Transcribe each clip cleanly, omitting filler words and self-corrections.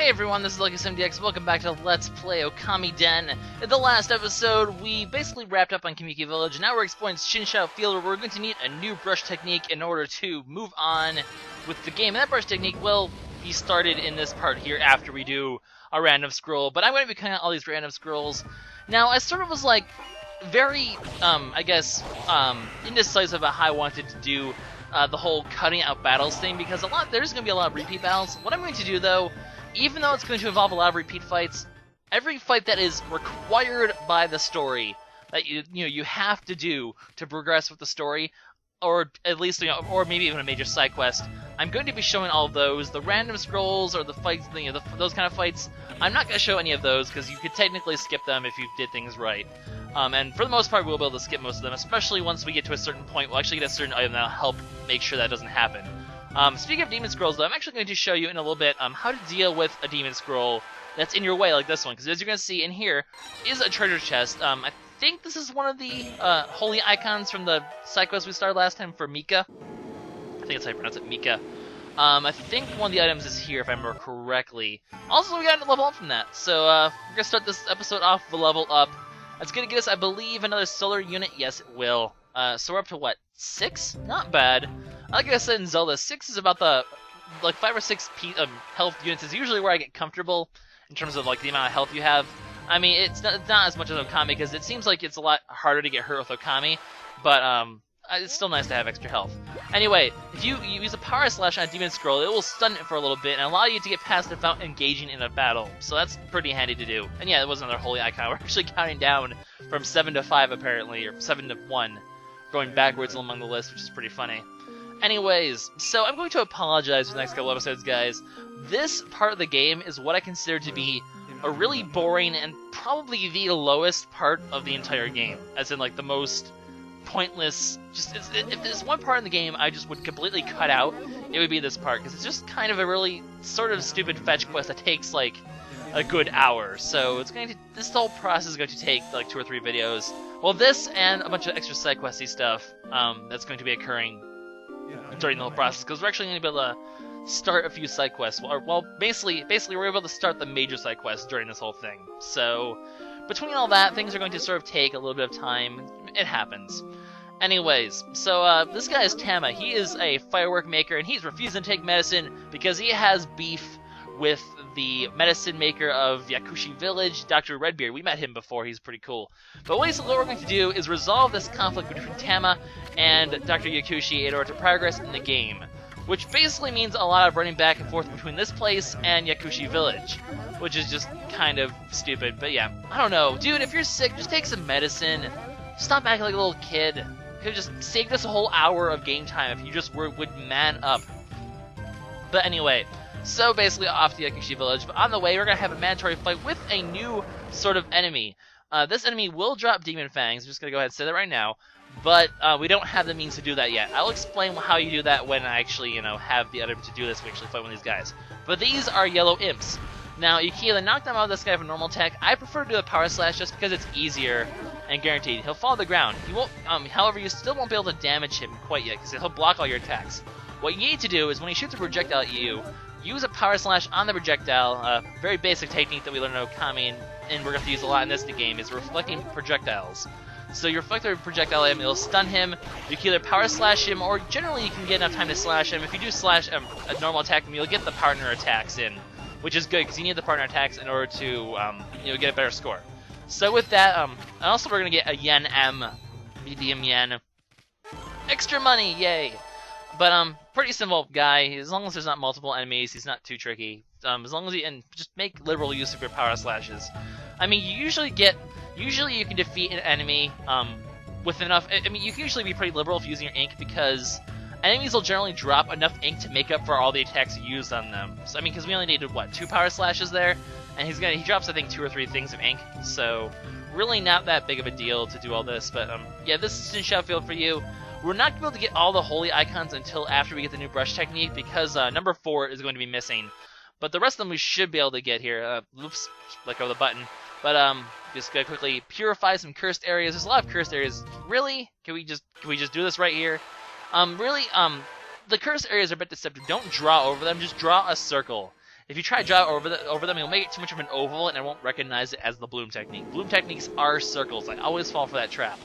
Hey everyone, this is LuckySevenDX. Welcome back to Let's Play Okamiden. In the last episode, we basically wrapped up on Yakushi Village, and now we're exploring Shinshu Field, where we're going to need a new brush technique in order to move on with the game. And that brush technique will be started in this part here after we do a random scroll, but I'm going to be cutting out all these random scrolls. Now, I sort of was like, very, indecisive about how I wanted to do the whole cutting out battles thing, because there's going to be a lot of repeat battles. What I'm going to do, though, even though it's going to involve a lot of repeat fights, every fight that is required by the story, that you have to do to progress with the story, or at least, or maybe even a major side quest, I'm going to be showing all of those. The random scrolls or the fights, those kind of fights, I'm not going to show any of those, because you could technically skip them if you did things right. And for the most part, we'll be able to skip most of them, especially once we get to a certain point. We'll actually get a certain item that'll help make sure that doesn't happen. Speaking of demon scrolls, though, I'm actually going to show you in a little bit how to deal with a demon scroll that's in your way, like this one. Because as you're going to see in here is a treasure chest. I think this is one of the holy icons from the side quest we started last time for Mika. I think that's how you pronounce it, Mika. I think one of the items is here, if I remember correctly. Also, we got to level up from that. So we're going to start this episode off with a level up. It's going to get us, I believe, another solar unit. Yes, it will. So we're up to, what, 6? Not bad. Like I said in Zelda, 6 is about the, 5 or 6 health units is usually where I get comfortable in terms of, the amount of health you have. I mean, it's not as much as Okami, because it seems like it's a lot harder to get hurt with Okami, but, it's still nice to have extra health. Anyway, if you use a power slash on a demon scroll, it will stun it for a little bit and allow you to get past it without engaging in a battle. So that's pretty handy to do. And yeah, it was another holy icon. We're actually counting down from 7 to 5 apparently, or 7 to 1, going backwards along the list, which is pretty funny. Anyways, so I'm going to apologize for the next couple episodes, guys. This part of the game is what I consider to be a really boring and probably the lowest part of the entire game. As in, the most pointless, if there's one part in the game I just would completely cut out, it would be this part, because it's just kind of a really sort of stupid fetch quest that takes a good hour. So this whole process is going to take 2 or 3 videos. Well, this and a bunch of extra side questy stuff that's going to be occurring during the whole process, because we're actually going to be able to start a few side quests. Well, basically we're able to start the major side quests during this whole thing. So between all that, things are going to sort of take a little bit of time. It happens. Anyways, so this guy is Tama. He is a firework maker, and he's refusing to take medicine because he has beef with the medicine maker of Yakushi Village, Doctor Redbeard. We met him before. He's pretty cool. But what we're going to do is resolve this conflict between Tama and Dr. Yakushi in order to progress in the game, which basically means a lot of running back and forth between this place and Yakushi Village, which is just kind of stupid. But yeah, I don't know. Dude, if you're sick, just take some medicine. Stop acting like a little kid. You could just save us a whole hour of game time if you just would man up. But anyway, so basically off to Yakushi Village. But on the way, we're going to have a mandatory fight with a new sort of enemy. This enemy will drop demon fangs. I'm just going to go ahead and say that right now. But we don't have the means to do that yet. I'll explain how you do that when I actually, have the item to do this. We actually fight one of these guys. But these are yellow imps. Now, you can either knock them out with this guy with a normal attack. I prefer to do a power slash just because it's easier and guaranteed. He'll fall to the ground. He won't. However, you still won't be able to damage him quite yet because he'll block all your attacks. What you need to do is when he shoots a projectile at you, use a power slash on the projectile. A very basic technique that we learned in Okami, and we're going to use a lot in this game, is reflecting projectiles. So you reflect the projectile at him, it'll stun him. You can either power slash him, or generally you can get enough time to slash him. If you do slash a normal attack, you'll get the partner attacks in, which is good because you need the partner attacks in order to get a better score. So with that, and also we're gonna get a yen M, medium yen, extra money, yay! But pretty simple guy. As long as there's not multiple enemies, he's not too tricky. As long as and just make liberal use of your power slashes. I mean, usually you can defeat an enemy with enough. I mean, you can usually be pretty liberal if using your ink, because enemies will generally drop enough ink to make up for all the attacks you used on them. So I mean, because we only needed 2 power slashes there, and he drops I think 2 or 3 things of ink. So really not that big of a deal to do all this. But yeah, this is Shinshu Field for you. We're not going to be able to get all the holy icons until after we get the new brush technique, because number 4 is going to be missing. But the rest of them we should be able to get here. Oops, let go of the button. But just gonna quickly purify some cursed areas. There's a lot of cursed areas. Really? Can we just do this right here? Really, the cursed areas are a bit deceptive. Don't draw over them. Just draw a circle. if you try to draw over them, you'll make it too much of an oval, and I won't recognize it as the bloom technique. Bloom techniques are circles. I always fall for that trap.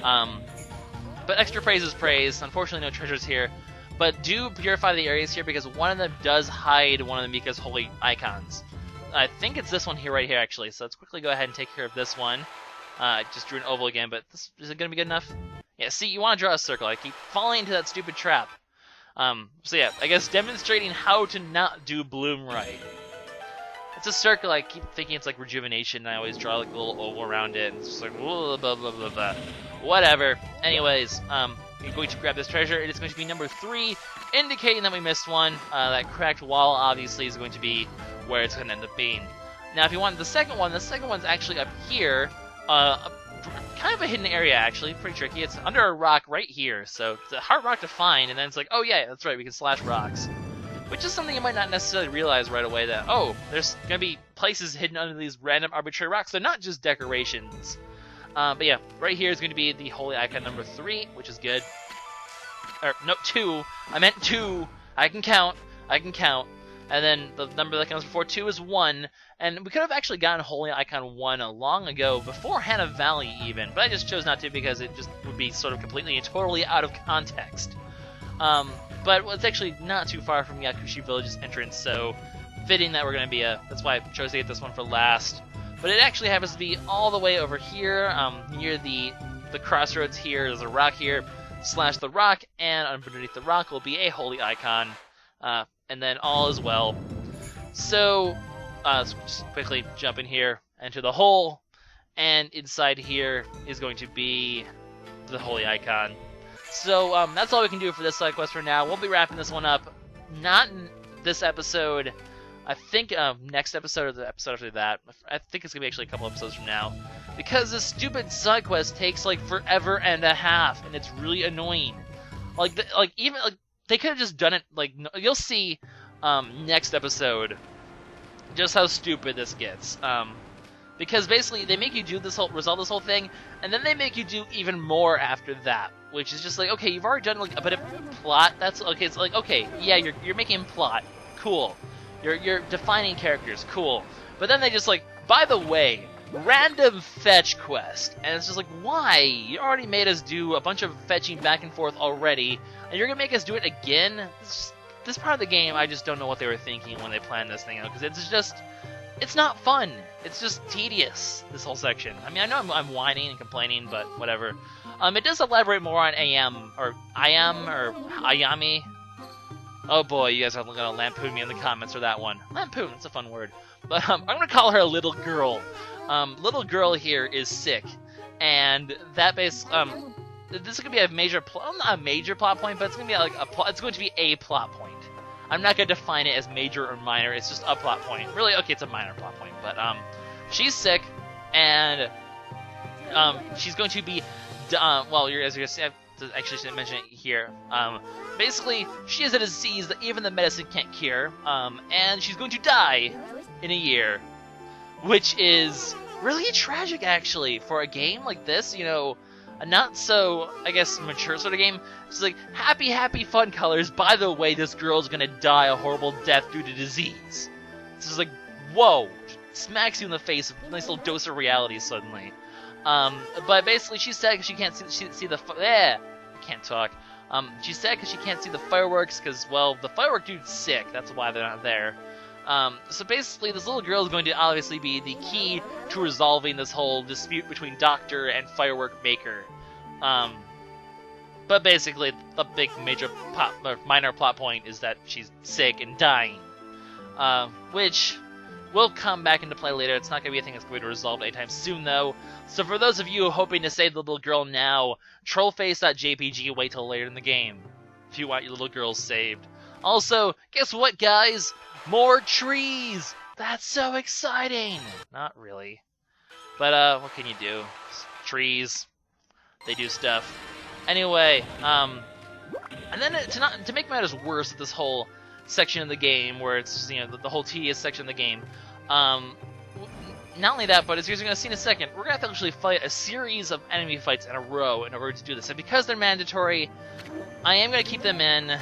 But extra praise is praise. Unfortunately, no treasures here. But do purify the areas here, because one of them does hide one of the Mika's holy icons. I think it's this one here, right here, actually. So let's quickly go ahead and take care of this one. Just drew an oval again, but is it going to be good enough? Yeah, see, you want to draw a circle. I keep falling into that stupid trap. So yeah, I guess demonstrating how to not do bloom right. It's a circle. I keep thinking it's like rejuvenation, and I always draw like a little oval around it, and it's just like blah blah blah blah blah. Whatever. Anyways, you're going to grab this treasure. It is going to be number 3, indicating that we missed one. That cracked wall obviously is going to be where it's going to end up being. Now, if you want the second one's actually up here. Kind of a hidden area, actually. Pretty tricky. It's under a rock right here, so it's a hard rock to find, and then it's like, oh yeah, that's right, we can slash rocks. Which is something you might not necessarily realize right away, that, oh, there's going to be places hidden under these random arbitrary rocks. They're not just decorations. But yeah, right here is going to be the holy icon number 3, which is good. Or, no, 2. I meant 2. I can count. And then the number that comes before 2 is 1. And we could have actually gotten Holy Icon 1 long ago, before Hannah Valley even, but I just chose not to because it just would be sort of completely and totally out of context. But it's actually not too far from Yakushi Village's entrance, so fitting that we're going to be that's why I chose to get this one for last. But it actually happens to be all the way over here, near the crossroads here. There's a rock here, slash the rock, and underneath the rock will be a Holy Icon, and then all is well. So, let's just quickly jump in here, enter the hole, and inside here is going to be the holy icon. So, that's all we can do for this side quest for now. We'll be wrapping this one up, not in this episode, I think next episode or the episode after that. I think it's going to be actually a couple episodes from now, because this stupid side quest takes like forever and a half, and it's really annoying. Even they could have just done it, you'll see next episode just how stupid this gets. Because basically they make you do resolve this whole thing, and then they make you do even more after that, which is just like, okay, you've already done like a bit of plot. That's okay. It's like, okay, yeah, you're making plot, cool. You're defining characters, cool. But then they just like, by the way, random fetch quest, and it's just like, why? You already made us do a bunch of fetching back and forth already, and you're gonna make us do it again? This part of the game, I just don't know what they were thinking when they planned this thing out, because it's not fun. It's just tedious, this whole section. I mean, I know I'm whining and complaining, but whatever. It does elaborate more on Ayami. Oh boy, you guys are gonna lampoon me in the comments for that one. Lampoon, that's a fun word. But I'm gonna call her a little girl. Little girl here is sick, and that this is gonna be a major not a major plot point, but it's gonna be like it's going to be a plot point. I'm not gonna define it as major or minor. It's just a plot point. Really, okay, it's a minor plot point, but she's sick, and she's going to be well, as you're gonna actually should mention it here. Basically, she has a disease that even the medicine can't cure, and she's going to die in a year, which is really tragic, actually, for a game like this. You know, a not so, I guess, mature sort of game. It's like, happy, fun colors. By the way, this girl's gonna die a horrible death due to disease. It's just like, whoa, smacks you in the face. A nice little dose of reality suddenly. But basically, she's sad because she can't see the. I can't talk. She's sad because she can't see the fireworks because, well, the firework dude's sick. That's why they're not there. So basically, this little girl is going to obviously be the key to resolving this whole dispute between Doctor and Firework Maker. But basically, the big minor plot point is that she's sick and dying. Which will come back into play later. It's not going to be a thing that's going to be resolved anytime soon, though. So for those of you hoping to save the little girl now, trollface.jpg, wait till later in the game if you want your little girl saved. Also, guess what, guys? More trees! That's so exciting! Not really. But, what can you do? Trees. They do stuff. Anyway, and then to make matters worse, this whole section of the game, where it's, you know, the whole tedious section of the game, not only that, but as you're going to see in a second, we're going to have to actually fight a series of enemy fights in a row in order to do this. And because they're mandatory, I am going to keep them in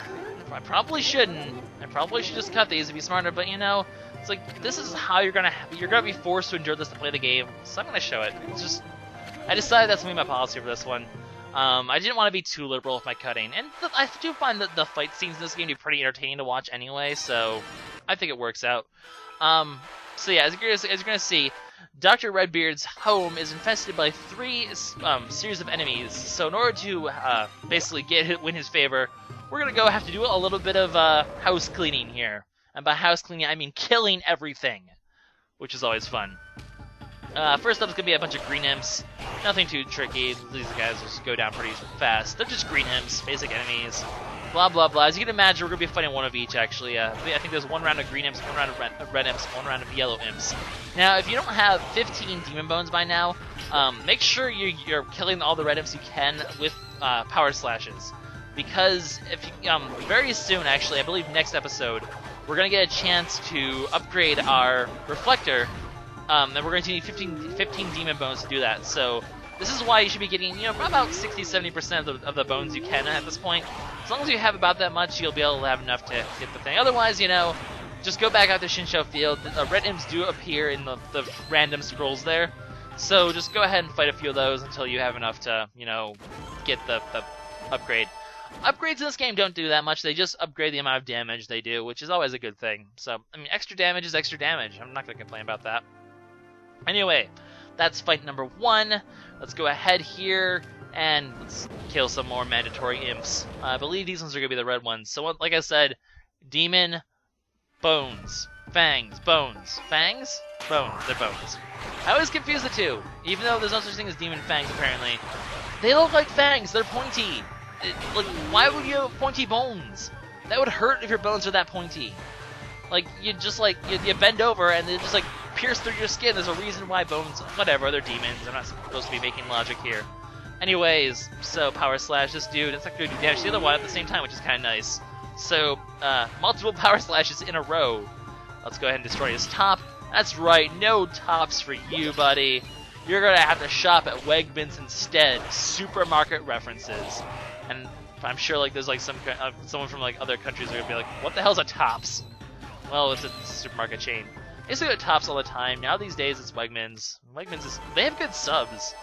I probably shouldn't. I probably should just cut these and be smarter, but you know, it's like, this is how you're gonna be forced to endure this to play the game, so I'm gonna show it. It's just, I decided that's gonna be my policy for this one. I didn't want to be too liberal with my cutting, and I do find that the fight scenes in this game to be pretty entertaining to watch anyway, so I think it works out. So yeah, as you're gonna see, Doctor Redbeard's home is infested by 3 series of enemies. So in order to basically win his favor, we're gonna have to do a little bit of house cleaning here. And by house cleaning, I mean killing everything, which is always fun. First up is gonna be a bunch of green imps. Nothing too tricky. These guys just go down pretty fast. They're just green imps, basic enemies. Blah blah blah. As you can imagine, we're gonna be fighting one of each. Actually, I think there's 1 round of green imps, 1 round of red imps, 1 round of yellow imps. Now, if you don't have 15 demon bones by now, make sure you're killing all the red imps you can with power slashes, because if you, very soon, actually, I believe next episode, we're gonna get a chance to upgrade our reflector. And we're going to need 15 demon bones to do that. So this is why you should be getting, about 60-70% of the bones you can at this point. As long as you have about that much, you'll be able to have enough to get the thing. Otherwise, just go back out to Shinshu Field. The red imps do appear in the random scrolls there. So just go ahead and fight a few of those until you have enough to, get the upgrade. Upgrades in this game don't do that much. They just upgrade the amount of damage they do, which is always a good thing. So, I mean, extra damage is extra damage. I'm not going to complain about that. Anyway, that's fight number 1. Let's go ahead here and let's kill some more mandatory imps. I believe these ones are going to be the red ones. So, like I said, demon, bones, fangs, bones, fangs, bones. They're bones. I always confuse the two, even though there's no such thing as demon fangs, apparently. They look like fangs. They're pointy. Why would you have pointy bones? That would hurt if your bones are that pointy. You just, you bend over and they just, pierce through your skin. There's a reason why bones, whatever, they're demons. I'm not supposed to be making logic here. Anyways, so power slash this dude. It's not going to do damage to the other one at the same time, which is kind of nice. So, multiple power slashes in a row. Let's go ahead and destroy his top. That's right, no tops for you, buddy. You're going to have to shop at Wegmans instead. Supermarket references. And I'm sure, there's, someone from, other countries are going to be like, what the hell's a Tops? Well, it's a supermarket chain. I used to go to Tops all the time. Now these days it's Wegmans. They have good subs.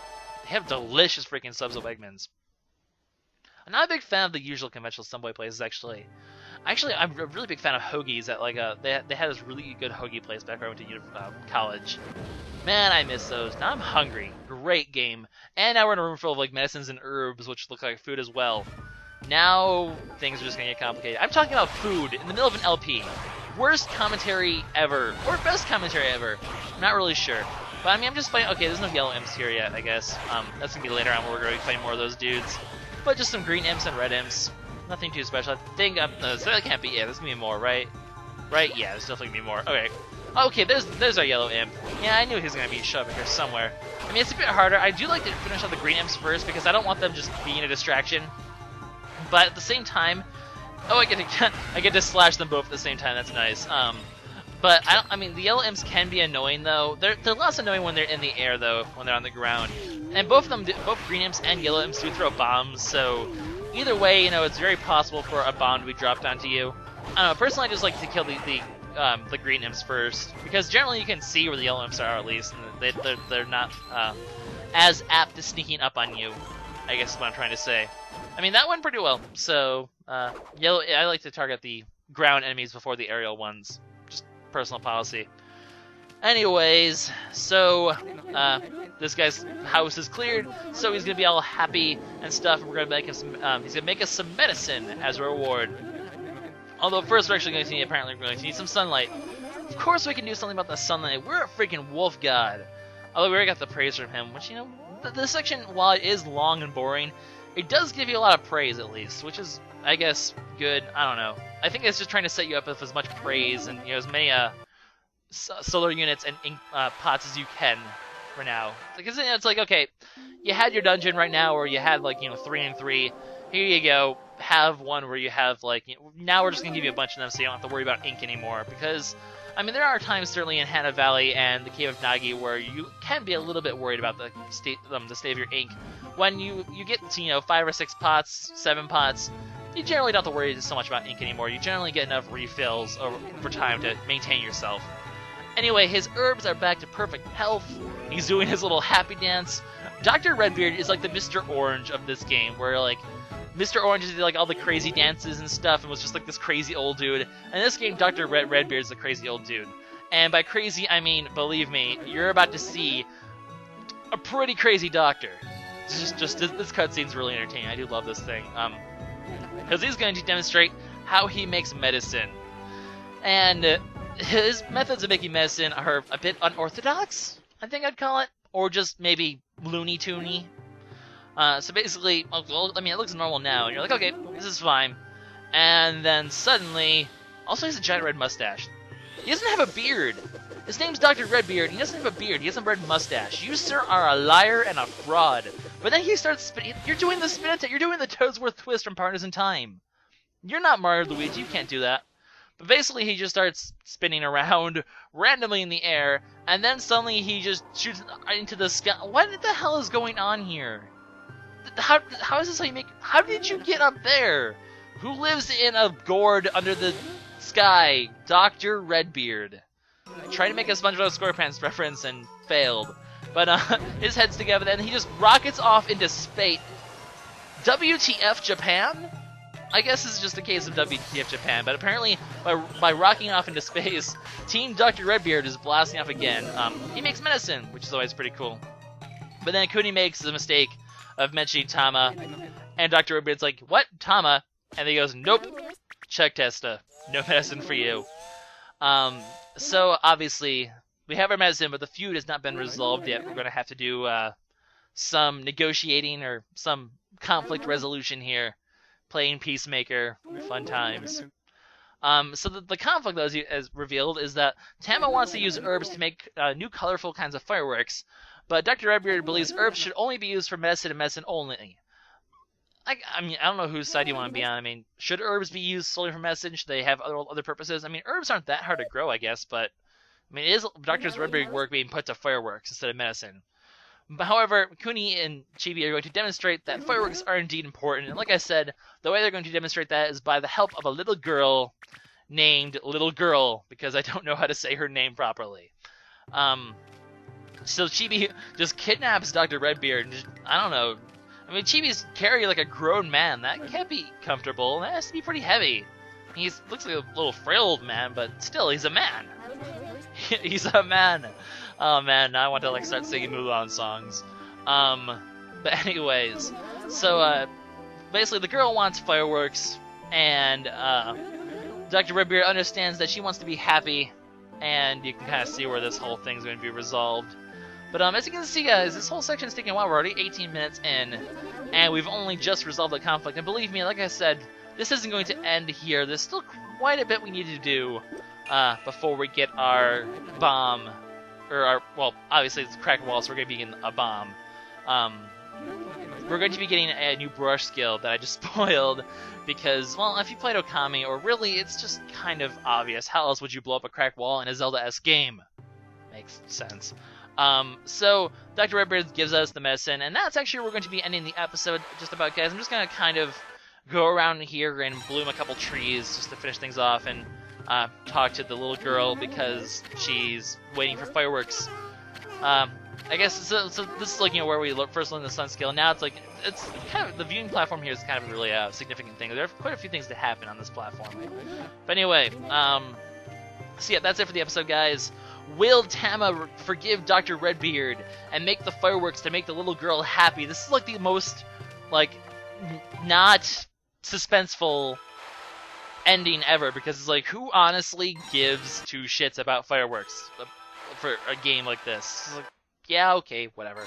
They have delicious freaking subs at Wegmans. I'm not a big fan of the usual conventional Subway places, actually. I'm a really big fan of hoagies. They had this really good hoagie place back when I went to college. Man, I miss those. Now I'm hungry. Great game. And now we're in a room full of medicines and herbs, which look like food as well. Now things are just gonna get complicated. I'm talking about food in the middle of an LP. Worst commentary ever, or best commentary ever. I'm not really sure. But I mean, I'm just fighting. Okay, there's no yellow imps here yet, I guess. That's gonna be later on where we're gonna be fighting more of those dudes. But just some green imps and red imps. Nothing too special. I think no, so that can't be. Yeah, there's gonna be more, right? Right? Yeah, there's definitely gonna be more. Okay. Okay, there's our yellow imp. Yeah, I knew he was gonna be shoved here somewhere. I mean, it's a bit harder. I do like to finish off the green imps first because I don't want them just being a distraction. But at the same time, oh, I get to slash them both at the same time. That's nice. But I mean, the yellow imps can be annoying though. They're less annoying when they're in the air though, when they're on the ground. And both green imps and yellow imps do throw bombs. So either way, it's very possible for a bomb to be dropped onto you. I don't know. Personally, I just like to kill the green imps first because generally you can see where the yellow imps are at least, and they're not as apt to sneaking up on you. I guess is what I'm trying to say. I mean, that went pretty well. So, yellow. I like to target the ground enemies before the aerial ones. Just personal policy. Anyways, so this guy's house is cleared, so he's gonna be all happy and stuff. And we're gonna make him some. He's gonna make us some medicine as a reward. Although first we're actually going to need some sunlight. Of course, we can do something about the sunlight. We're a freaking wolf god. Although we already got the praise from him, which this section, while it is long and boring, it does give you a lot of praise at least, which is, I guess, good. I don't know. I think it's just trying to set you up with as much praise and as many solar units and ink pots as you can for now. Because it's like, okay, you had your dungeon right now, or you had 3 and 3. Here you go. Have one where you have now we're just gonna give you a bunch of them, so you don't have to worry about ink anymore. Because I mean, there are times certainly in Hana Valley and the Cave of Nagi where you can be a little bit worried about the state of your ink. When you get to 5 or 6 pots, 7 pots, you generally don't have to worry so much about ink anymore. You generally get enough refills over time to maintain yourself. Anyway, his herbs are back to perfect health. He's doing his little happy dance. Dr. Redbeard is like the Mr. Orange of this game, where like Mr. Orange did like all the crazy dances and stuff and was just like this crazy old dude. And in this game, Dr. Redbeard is the crazy old dude. And by crazy, I mean, believe me, you're about to see a pretty crazy doctor. This cutscene's really entertaining. I do love this thing. Because he's going to demonstrate how he makes medicine. And his methods of making medicine are a bit unorthodox, I think I'd call it. Or just maybe Looney Toony. So basically, well, I mean, it looks normal now, and you're like, okay, this is fine. And then suddenly, also he has a giant red mustache. He doesn't have a beard. His name's Dr. Redbeard. He doesn't have a beard. He has a red mustache. You, sir, are a liar and a fraud. But then he starts spinning. You're doing the spin attack. You're doing the Toadsworth twist from Partners in Time. You're not Mario Luigi. You can't do that. But basically, he just starts spinning around randomly in the air, and then suddenly he just shoots into the sky. What the hell is going on here? How is this how you make... How did you get up there? Who lives in a gourd under the sky? Dr. Redbeard. I tried to make a SpongeBob SquarePants reference and failed. But his head's together, and he just rockets off into space. WTF Japan? I guess this is just a case of WTF Japan, but apparently by rocking off into space, Team Dr. Redbeard is blasting off again. He makes medicine, which is always pretty cool. But then Kuni makes the mistake of mentioning Tama, and Dr. Redbeard's like, what? Tama? And he goes, nope, check testa, no medicine for you. So obviously, we have our medicine, but the feud has not been resolved yet. We're going to have to do some negotiating or some conflict resolution here. Playing Peacemaker, fun times. So the conflict, as revealed, is that Tama wants to use herbs to make new colorful kinds of fireworks, but Dr. Redbeard believes herbs should only be used for medicine and medicine only. I mean, I don't know whose side you want to be on. I mean, should herbs be used solely for medicine? Should they have other purposes? I mean, herbs aren't that hard to grow, I guess, but I mean, it is Dr. Redbeard's work being put to fireworks instead of medicine. However, Kuni and Chibi are going to demonstrate that fireworks are indeed important, and like I said, the way they're going to demonstrate that is by the help of a little girl named Little Girl, because I don't know how to say her name properly. So Chibi just kidnaps Dr. Redbeard, and I don't know. I mean, Chibi's carrying like a grown man. That can't be comfortable. That has to be pretty heavy. He looks like a little frail old man, but still, he's a man. He's a man. Oh man, now I want to like start singing Mulan songs. But anyways, so basically the girl wants fireworks, and Dr. Redbeard understands that she wants to be happy, and you can kind of see where this whole thing's going to be resolved. But as you can see, guys, this whole section is taking a while. We're already 18 minutes in, and we've only just resolved the conflict. And believe me, like I said, this isn't going to end here. There's still quite a bit we need to do before we get our bomb. Well, obviously it's crack walls, so we're going to be getting a bomb. We're going to be getting a new brush skill that I just spoiled, because, well, if you played Okami, or really, it's just kind of obvious. How else would you blow up a crack wall in a Zelda-esque game? Makes sense. So, Dr. Redbeard gives us the medicine, and that's actually where we're going to be ending the episode just about, guys. I'm just going to kind of go around here and bloom a couple trees just to finish things off, and talk to the little girl because she's waiting for fireworks. I guess so this is like, you know, where we first learned the sun skill. Now it's like it's kind of the viewing platform here is kind of a really significant thing. There are quite a few things to happen on this platform. But anyway, so yeah, that's it for the episode, guys. Will Tama forgive Dr. Redbeard and make the fireworks to make the little girl happy? This is like the most like not suspenseful ending ever, because it's like, who honestly gives two shits about fireworks for a game like this? It's like, yeah, okay, whatever.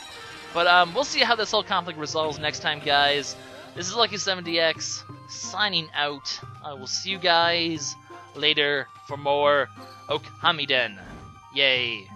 But we'll see how this whole conflict resolves next time, guys. This is LuckySevenDX signing out. I will see you guys later for more Okamiden. Yay.